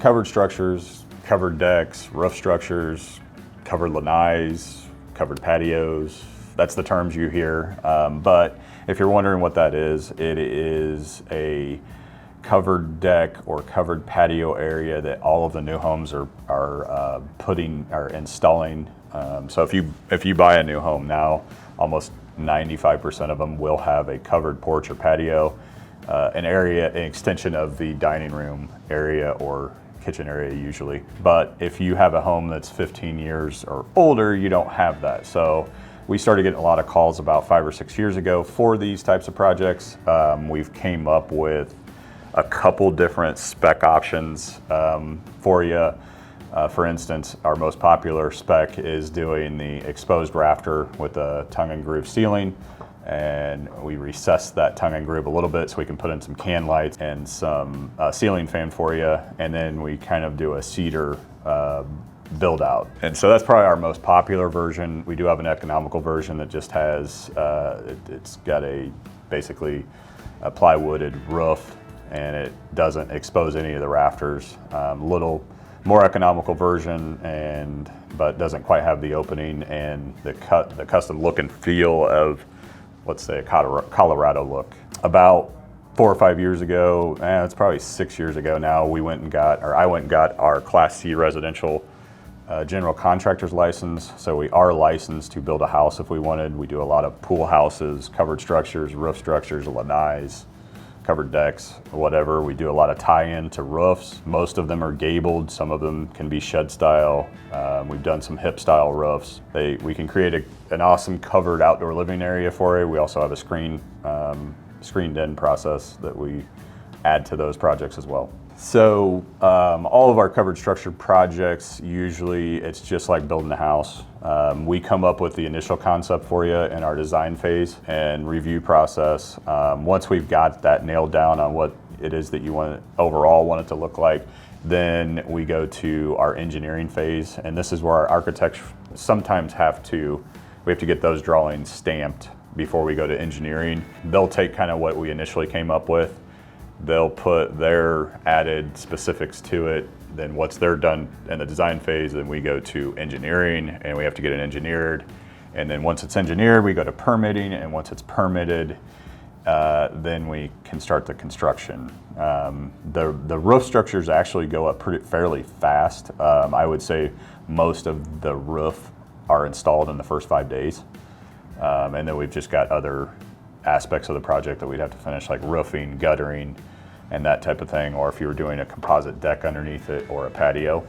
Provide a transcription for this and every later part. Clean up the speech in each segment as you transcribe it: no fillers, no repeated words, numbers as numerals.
covered structures, covered decks, roof structures, covered lanais, covered patios. That's the terms you hear. But if you're wondering what that is, it is a covered deck or covered patio area that all of the new homes are installing. So if you buy a new home now, almost 95% of them will have a covered porch or patio, an extension of the dining room area or kitchen area usually. But if you have a home that's 15 years or older, you don't have that. So we started getting a lot of calls about 5 or 6 years ago for these types of projects. We've came up with a couple different spec options for you. For instance, our most popular spec is doing the exposed rafter with a tongue and groove ceiling, and we recess that tongue and groove a little bit so we can put in some can lights and some ceiling fan for you, and then we kind of do a cedar build out. And so that's probably our most popular version. We do have an economical version that just has, it's got basically a plywooded roof, and it doesn't expose any of the rafters. Little more economical version, but doesn't quite have the opening and the custom look and feel of, let's say, a Colorado look. About 4 or 5 years ago, it's probably 6 years ago now, I went and got our Class C residential general contractor's license. So we are licensed to build a house if we wanted. We do a lot of pool houses, covered structures, roof structures, lanais, covered decks, whatever. We do a lot of tie-in to roofs. Most of them are gabled. Some of them can be shed style. We've done some hip style roofs. We can create an awesome covered outdoor living area for you. We also have a screened in process that we add to those projects as well. So all of our covered structure projects, usually it's just like building a house. We come up with the initial concept for you in our design phase and review process. Once we've got that nailed down on what it is that you want it to look like, then we go to our engineering phase. And this is where our architects sometimes we have to get those drawings stamped before we go to engineering. They'll take kind of what we initially came up with. They'll put their added specifics to it. Then once they're done in the design phase, then we go to engineering, and we have to get it engineered. And then once it's engineered, we go to permitting, and once it's permitted, then we can start the construction. The roof structures actually go up fairly fast. I would say most of the roof are installed in the first 5 days. And then we've just got other aspects of the project that we'd have to finish, like roofing, guttering, and that type of thing, or if you were doing a composite deck underneath it or a patio.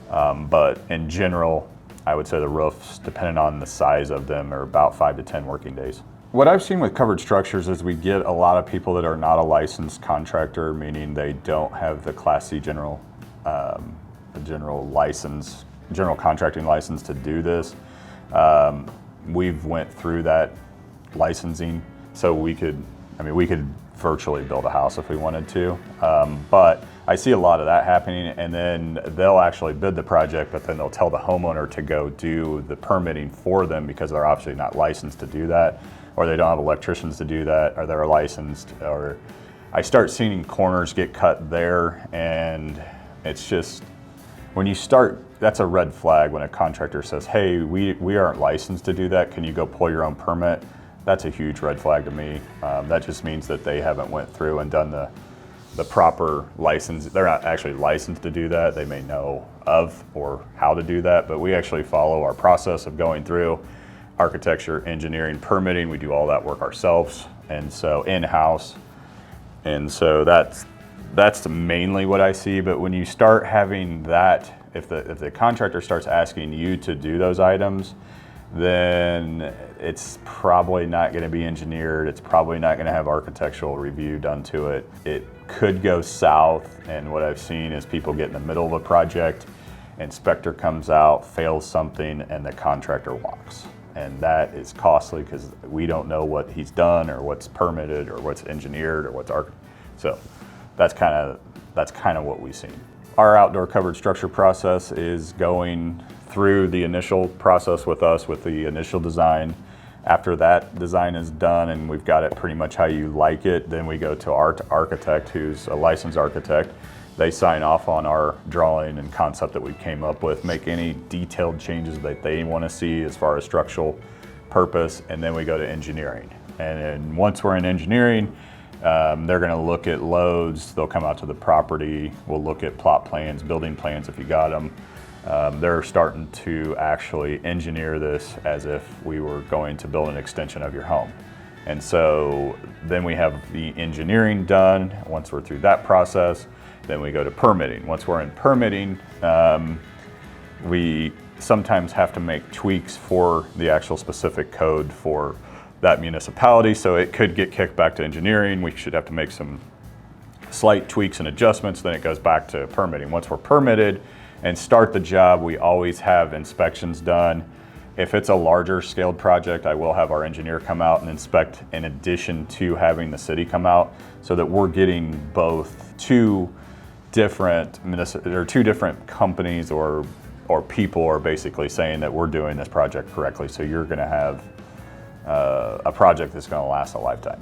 But in general, I would say the roofs, depending on the size of them, are about 5 to 10 working days. What I've seen with covered structures is we get a lot of people that are not a licensed contractor, meaning they don't have the Class C general contracting license to do this. We've went through that licensing, so we could virtually build a house if we wanted to. But I see a lot of that happening, and then they'll actually bid the project, but then they'll tell the homeowner to go do the permitting for them because they're obviously not licensed to do that, or they don't have electricians to do that, or they're licensed. Or I start seeing corners get cut there, and it's just, when you start, that's a red flag when a contractor says, hey, we aren't licensed to do that, can you go pull your own permit? That's a huge red flag to me. That just means that they haven't went through and done the proper license. They're not actually licensed to do that. They may know of or how to do that, but we actually follow our process of going through architecture, engineering, permitting. We do all that work ourselves, and so in-house. And so that's mainly what I see. But when you start having that, if the contractor starts asking you to do those items, then it's probably not going to be engineered. It's probably not going to have architectural review done to it. It could go south, and what I've seen is people get in the middle of a project, inspector comes out, fails something, and the contractor walks. And that is costly because we don't know what he's done or what's permitted or what's engineered or what's so that's kind of what we've seen. Our outdoor covered structure process is going through the initial process with us with the initial design. After that design is done and we've got it pretty much how you like it, then we go to our architect, who's a licensed architect, They sign off on our drawing and concept that we came up with, make any detailed changes that they want to see as far as structural purpose, and then we go to engineering. And then once we're in engineering, they're going to look at loads, they'll come out to the property, we'll look at plot plans, building plans if you got them. They're starting to actually engineer this as if we were going to build an extension of your home. And so then we have the engineering done. Once we're through that process, then we go to permitting. Once we're in permitting, we sometimes have to make tweaks for the actual specific code for that municipality. So it could get kicked back to engineering. We should have to make some slight tweaks and adjustments. Then it goes back to permitting. Once we're permitted and start the job, we always have inspections done. If it's a larger scaled project, I will have our engineer come out and inspect in addition to having the city come out, so that we're getting both two different companies or people are basically saying that we're doing this project correctly. So you're going to have a project that's going to last a lifetime.